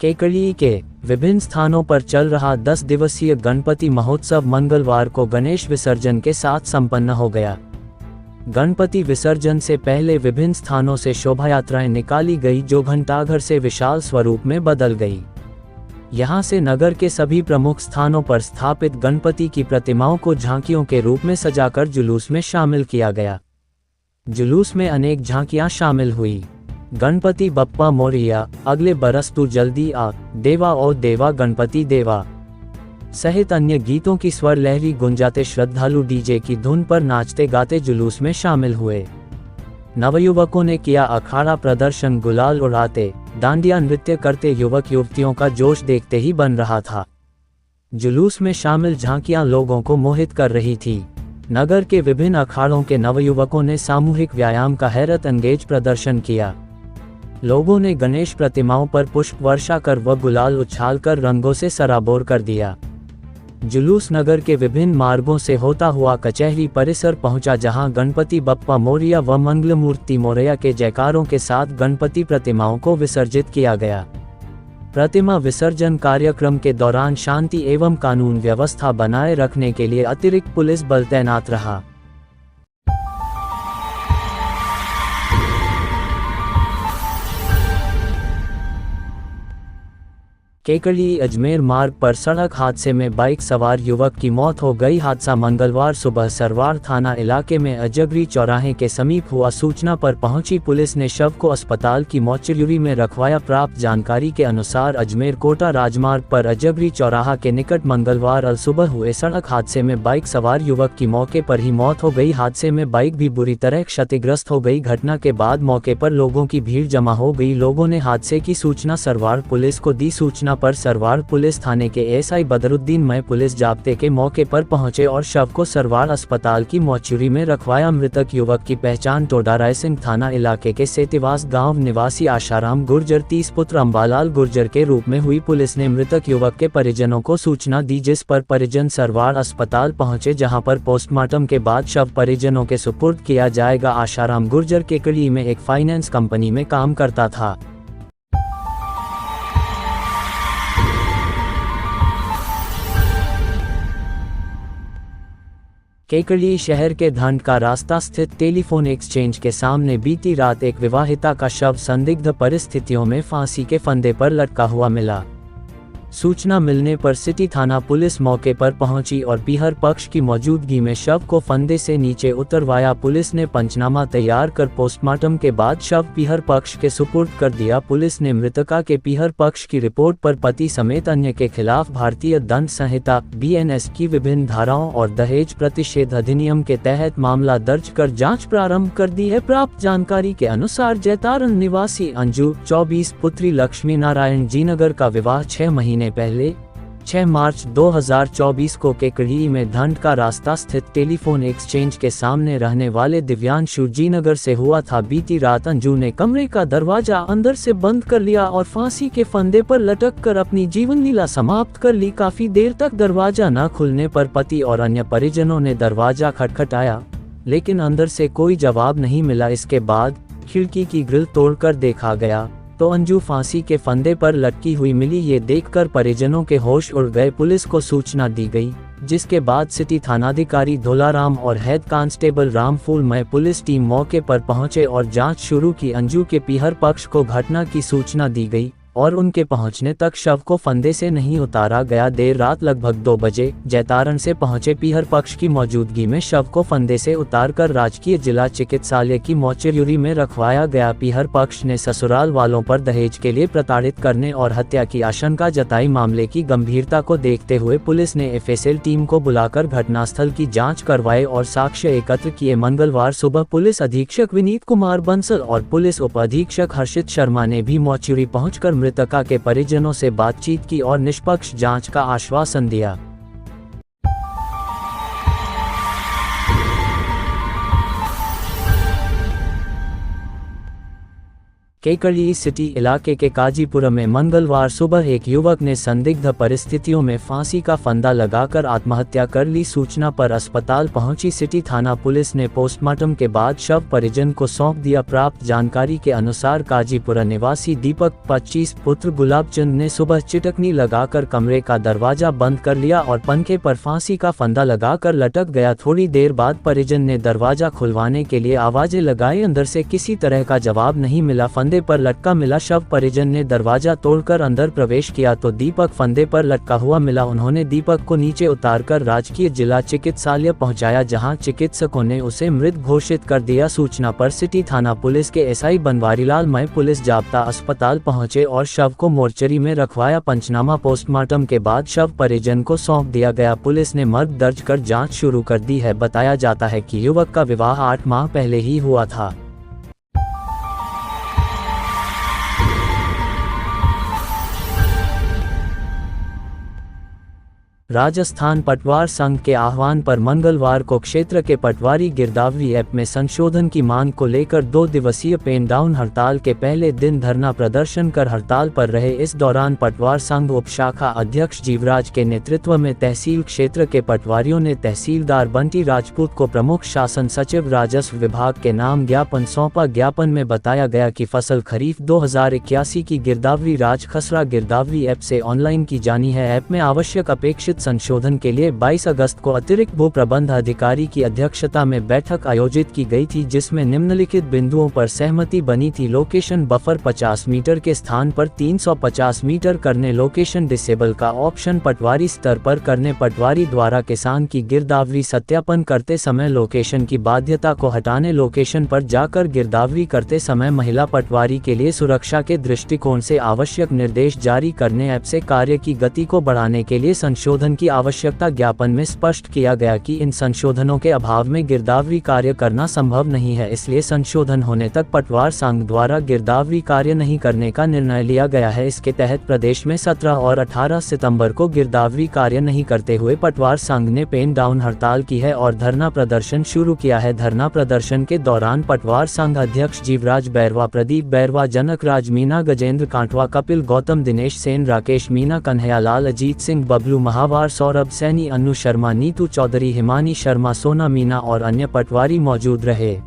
केकड़ी के विभिन्न स्थानों पर चल रहा 10 दिवसीय गणपति महोत्सव मंगलवार को गणेश विसर्जन के साथ संपन्न हो गया। गणपति विसर्जन से पहले विभिन्न स्थानों से शोभायात्राएं निकाली गई जो घंटाघर से विशाल स्वरूप में बदल गई। यहां से नगर के सभी प्रमुख स्थानों पर स्थापित गणपति की प्रतिमाओं को झांकियों के रूप में सजाकर जुलूस में शामिल किया गया। जुलूस में अनेक झांकियां शामिल हुई। गणपति बप्पा मोरिया, अगले बरस तू जल्दी आ, देवा ओ देवा गणपति देवा सहित अन्य गीतों की स्वर लहरी गुंजाते श्रद्धालु डीजे की धुन पर नाचते गाते जुलूस में शामिल हुए। नवयुवकों ने किया अखाड़ा प्रदर्शन, गुलाल उड़ाते, डांडिया नृत्य करते युवक युवतियों का जोश देखते ही बन रहा था। जुलूस में शामिल झांकियां लोगों को मोहित कर रही थी। नगर के विभिन्न अखाड़ों के नवयुवकों ने सामूहिक व्यायाम का हैरत अंगेज प्रदर्शन किया। लोगों ने गणेश प्रतिमाओं पर पुष्प वर्षा कर व गुलाल उछालकर रंगों से सराबोर कर दिया। जुलूस नगर के विभिन्न मार्गों से होता हुआ कचहरी परिसर पहुंचा, जहां गणपति बप्पा मोरिया व मंगलमूर्ति मोरया के जयकारों के साथ गणपति प्रतिमाओं को विसर्जित किया गया। प्रतिमा विसर्जन कार्यक्रम के दौरान शांति एवं कानून व्यवस्था बनाए रखने के लिए अतिरिक्त पुलिस बल तैनात रहा। केकड़ी अजमेर मार्ग पर सड़क हादसे में बाइक सवार युवक की मौत हो गई। हादसा मंगलवार सुबह सरवार थाना इलाके में अजगरी चौराहे के समीप हुआ। सूचना पर पहुंची पुलिस ने शव को अस्पताल की मोर्चरी में रखवाया। प्राप्त जानकारी के अनुसार अजमेर कोटा राजमार्ग पर अजगरी चौराहा के निकट मंगलवार सुबह हुए सड़क हादसे में बाइक सवार युवक की मौके पर ही मौत हो गई। हादसे में बाइक भी बुरी तरह क्षतिग्रस्त हो गई। घटना के बाद मौके पर लोगों की भीड़ जमा हो गई। लोगों ने हादसे की सूचना सरवार पुलिस को दी। सूचना पर सरवार पुलिस थाने के एसआई बदरुद्दीन मय पुलिस जाब्ते के मौके पर पहुंचे और शव को सरवार अस्पताल की मोर्चरी में रखवाया। मृतक युवक की पहचान टोडा रायसिंह थाना इलाके के सेतिवास गांव निवासी आशाराम गुर्जर 30 पुत्र अंबालाल गुर्जर के रूप में हुई। पुलिस ने मृतक युवक के परिजनों को सूचना दी, जिस पर परिजन सरवार अस्पताल पहुंचे, जहां पर पोस्टमार्टम के बाद शव परिजनों के सुपुर्द किया जाएगा। आशाराम गुर्जर केकड़ी में एक फाइनेंस कंपनी में काम करता था। केकड़ी शहर के धंड का रास्ता स्थित टेलीफोन एक्सचेंज के सामने बीती रात एक विवाहिता का शव संदिग्ध परिस्थितियों में फांसी के फंदे पर लटका हुआ मिला। सूचना मिलने पर सिटी थाना पुलिस मौके पर पहुंची और पीहर पक्ष की मौजूदगी में शव को फंदे से नीचे उतरवाया। पुलिस ने पंचनामा तैयार कर पोस्टमार्टम के बाद शव पीहर पक्ष के सुपुर्द कर दिया। पुलिस ने मृतका के पीहर पक्ष की रिपोर्ट पर पति समेत अन्य के खिलाफ भारतीय दंड संहिता BNS की विभिन्न धाराओं और दहेज प्रतिषेध अधिनियम के तहत मामला दर्ज कर जाँच प्रारंभ कर दी है। प्राप्त जानकारी के अनुसार जैतारण निवासी अंजू 24 पुत्री लक्ष्मी नारायण जीनगर का विवाह 6 महीने पहले 6 मार्च 2024 को केकड़ी में धंड का रास्ता स्थित टेलीफोन एक्सचेंज के सामने रहने वाले दिव्यांशु जीनगर से हुआ था। बीती रात अंजू ने कमरे का दरवाजा अंदर से बंद कर लिया और फांसी के फंदे पर लटक कर अपनी जीवन लीला समाप्त कर ली। काफी देर तक दरवाजा न खुलने पर पति और अन्य परिजनों ने दरवाजा खटखटाया, लेकिन अंदर से कोई जवाब नहीं मिला। इसके बाद खिड़की की ग्रिल तोड़कर देखा गया तो अंजू फांसी के फंदे पर लटकी हुई मिली। ये देखकर परिजनों के होश उड़ गए। पुलिस को सूचना दी गई, जिसके बाद सिटी थानाधिकारी धोलाराम और हेड कांस्टेबल रामफूल मय पुलिस टीम मौके पर पहुंचे और जांच शुरू की। अंजू के पीहर पक्ष को घटना की सूचना दी गई और उनके पहुंचने तक शव को फंदे से नहीं उतारा गया। देर रात लगभग 2 बजे जैतारण से पहुंचे पीहर पक्ष की मौजूदगी में शव को फंदे से उतारकर राजकीय जिला चिकित्सालय की मोर्चरी में रखवाया गया। पीहर पक्ष ने ससुराल वालों पर दहेज के लिए प्रताड़ित करने और हत्या की आशंका जताई। मामले की गंभीरता को देखते हुए पुलिस ने FSL टीम को बुलाकर घटनास्थल की जाँच करवाई और साक्ष्य एकत्र किए। मंगलवार सुबह पुलिस अधीक्षक विनीत कुमार बंसल और पुलिस उप अधीक्षक हर्षित शर्मा ने भी मोर्चरी पहुंचकर मृतका के परिजनों से बातचीत की और निष्पक्ष जांच का आश्वासन दिया। केकड़ी सिटी इलाके के काजीपुरम में मंगलवार सुबह एक युवक ने संदिग्ध परिस्थितियों में फांसी का फंदा लगाकर आत्महत्या कर ली। सूचना पर अस्पताल पहुंची सिटी थाना पुलिस ने पोस्टमार्टम के बाद शव परिजन को सौंप दिया। प्राप्त जानकारी के अनुसार काजीपुरा निवासी दीपक 25 पुत्र गुलाबचंद ने सुबह चिटकनी लगाकर कमरे का दरवाजा बंद कर लिया और पंखे पर फांसी का फंदा लगाकर लटक गया। थोड़ी देर बाद परिजन ने दरवाजा खुलवाने के लिए आवाजें लगाई, अंदर से किसी तरह का जवाब नहीं मिला। फंदे पर लटका मिला शव। परिजन ने दरवाजा तोड़कर अंदर प्रवेश किया तो दीपक फंदे पर लटका हुआ मिला। उन्होंने दीपक को नीचे उतारकर राजकीय जिला चिकित्सालय पहुंचाया, जहां चिकित्सकों ने उसे मृत घोषित कर दिया। सूचना पर सिटी थाना पुलिस के एसआई बनवारीलाल मय पुलिस जाब्ता अस्पताल पहुंचे और शव को मोर्चरी में रखवाया। पंचनामा पोस्टमार्टम के बाद शव परिजन को सौंप दिया गया। पुलिस ने मर्ग दर्ज कर जाँच शुरू कर दी है। बताया जाता है कि युवक का विवाह 8 माह पहले ही हुआ था। राजस्थान पटवार संघ के आह्वान पर मंगलवार को क्षेत्र के पटवारी गिरदावरी ऐप में संशोधन की मांग को लेकर 2 दिवसीय पेन डाउन हड़ताल के पहले दिन धरना प्रदर्शन कर हड़ताल पर रहे। इस दौरान पटवार संघ उपशाखा अध्यक्ष जीवराज के नेतृत्व में तहसील क्षेत्र के पटवारियों ने तहसीलदार बंटी राजपूत को प्रमुख शासन सचिव राजस्व विभाग के नाम ज्ञापन सौंपा। ज्ञापन में बताया गया कि फसल खरीफ 2081 की गिरदावरी राज खसरा गिरदावरी ऐप से ऑनलाइन की जानी है। ऐप में आवश्यक अपेक्षित संशोधन के लिए 22 अगस्त को अतिरिक्त भू प्रबंध अधिकारी की अध्यक्षता में बैठक आयोजित की गई थी, जिसमें निम्नलिखित बिंदुओं पर सहमति बनी थी। लोकेशन बफर 50 मीटर के स्थान पर 350 मीटर करने, लोकेशन डिसेबल का ऑप्शन पटवारी स्तर पर करने, पटवारी द्वारा किसान की गिरदावरी सत्यापन करते समय लोकेशन की बाध्यता को हटाने, लोकेशन पर जाकर गिरदावरी करते समय महिला पटवारी के लिए सुरक्षा के दृष्टिकोण से आवश्यक निर्देश जारी करने, ऐप से कार्य की गति को बढ़ाने के लिए संशोधन की आवश्यकता। ज्ञापन में स्पष्ट किया गया कि इन संशोधनों के अभाव में गिरदावरी कार्य करना संभव नहीं है, इसलिए संशोधन होने तक पटवार संघ द्वारा गिरदावरी कार्य नहीं करने का निर्णय लिया गया है। इसके तहत प्रदेश में 17 और 18 सितंबर को गिरदावरी कार्य नहीं करते हुए पटवार संघ ने पेन डाउन हड़ताल की है और धरना प्रदर्शन शुरू किया है। धरना प्रदर्शन के दौरान पटवार संघ अध्यक्ष जीवराज बैरवा, प्रदीप बैरवा, जनक राज मीना, गजेंद्र कांटवा, कपिल गौतम, दिनेश सेन, राकेश मीना, कन्हैयालाल, अजीत सिंह, बबलू महावार, सौरभ सैनी, अन्नू शर्मा, नीतू चौधरी, हिमानी शर्मा, सोना मीना और अन्य पटवारी मौजूद रहे।